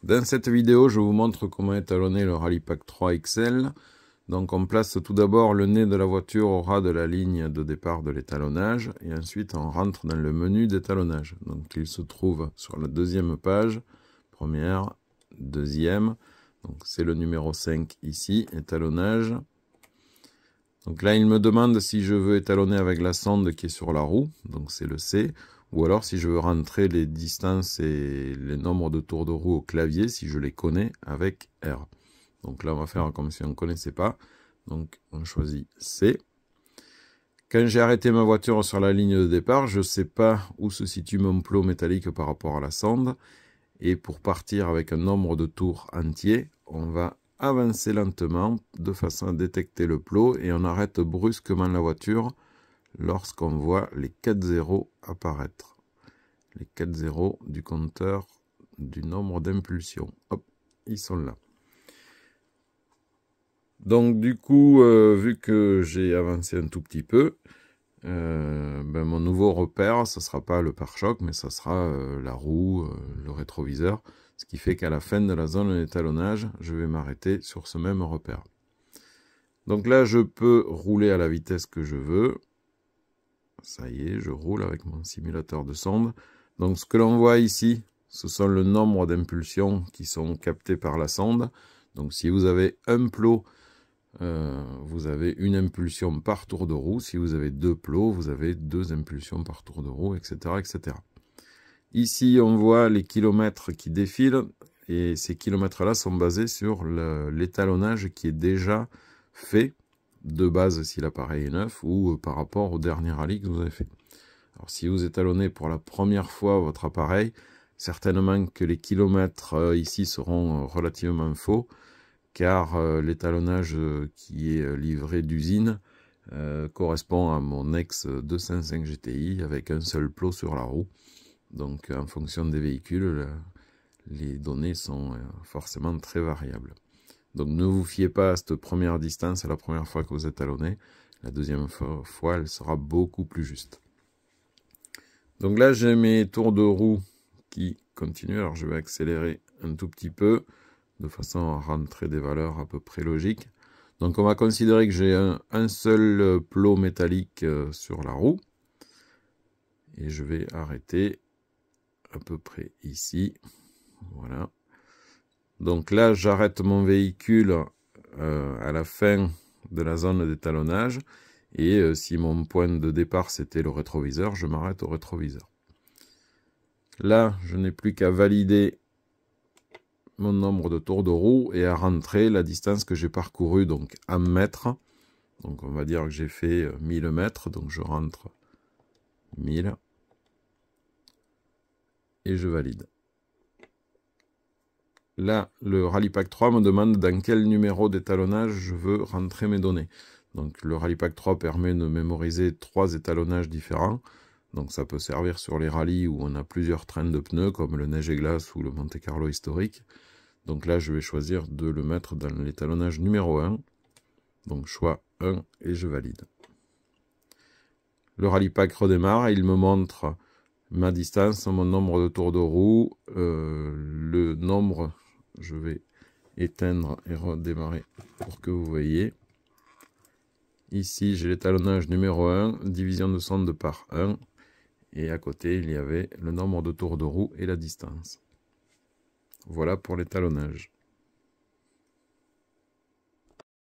Dans cette vidéo, je vous montre comment étalonner le Rallypack 3 XL. Donc on place tout d'abord le nez de la voiture au ras de la ligne de départ de l'étalonnage et ensuite on rentre dans le menu d'étalonnage. Donc il se trouve sur la deuxième page, première, deuxième. Donc c'est le numéro 5 ici, étalonnage. Donc là il me demande si je veux étalonner avec la sonde qui est sur la roue, donc c'est le C. Ou alors si je veux rentrer les distances et les nombres de tours de roue au clavier, si je les connais, avec R. Donc là, on va faire comme si on ne connaissait pas. Donc on choisit C. Quand j'ai arrêté ma voiture sur la ligne de départ, je ne sais pas où se situe mon plot métallique par rapport à la sonde. Et pour partir avec un nombre de tours entier, on va avancer lentement de façon à détecter le plot et on arrête brusquement la voiture lorsqu'on voit les 4 zéros apparaître. Les 4 zéros du compteur du nombre d'impulsions. Hop, ils sont là. Donc du coup, vu que j'ai avancé un tout petit peu, mon nouveau repère, ce ne sera pas le pare-choc, mais ce sera la roue, le rétroviseur. Ce qui fait qu'à la fin de la zone d'étalonnage, je vais m'arrêter sur ce même repère. Donc là, je peux rouler à la vitesse que je veux. Ça y est, je roule avec mon simulateur de sonde. Donc ce que l'on voit ici, ce sont le nombre d'impulsions qui sont captées par la sonde. Donc si vous avez un plot, vous avez une impulsion par tour de roue. Si vous avez deux plots, vous avez deux impulsions par tour de roue, etc., etc. Ici, on voit les kilomètres qui défilent. Et ces kilomètres-là sont basés sur l'étalonnage qui est déjà fait de base si l'appareil est neuf ou par rapport au dernier rallye que vous avez fait. Alors si vous étalonnez pour la première fois votre appareil, certainement que les kilomètres ici seront relativement faux, car l'étalonnage qui est livré d'usine correspond à mon ex 205 GTI avec un seul plot sur la roue. Donc en fonction des véhicules, les données sont forcément très variables. Donc ne vous fiez pas à cette première distance, à la première fois que vous étalonnez. La deuxième fois, elle sera beaucoup plus juste. Donc là, j'ai mes tours de roue qui continuent. Alors je vais accélérer un tout petit peu, de façon à rentrer des valeurs à peu près logiques. Donc on va considérer que j'ai un seul plot métallique sur la roue. Et je vais arrêter à peu près ici. Voilà. Donc là, j'arrête mon véhicule à la fin de la zone d'étalonnage. Et si mon point de départ, c'était le rétroviseur, je m'arrête au rétroviseur. Là, je n'ai plus qu'à valider mon nombre de tours de roue et à rentrer la distance que j'ai parcourue, donc en mètres. Donc on va dire que j'ai fait 1000 mètres, donc je rentre 1000. Et je valide. Là, le Rallypack 3 me demande dans quel numéro d'étalonnage je veux rentrer mes données. Donc le Rallypack 3 permet de mémoriser 3 étalonnages différents. Donc ça peut servir sur les rallyes où on a plusieurs trains de pneus, comme le Neige et Glace ou le Monte Carlo historique. Donc là, je vais choisir de le mettre dans l'étalonnage numéro 1. Donc choix 1 et je valide. Le Rallypack redémarre et il me montre ma distance, mon nombre de tours de roue, le nombre, je vais éteindre et redémarrer pour que vous voyez. Ici, j'ai l'étalonnage numéro 1, division de sonde par 1. Et à côté, il y avait le nombre de tours de roue et la distance. Voilà pour l'étalonnage.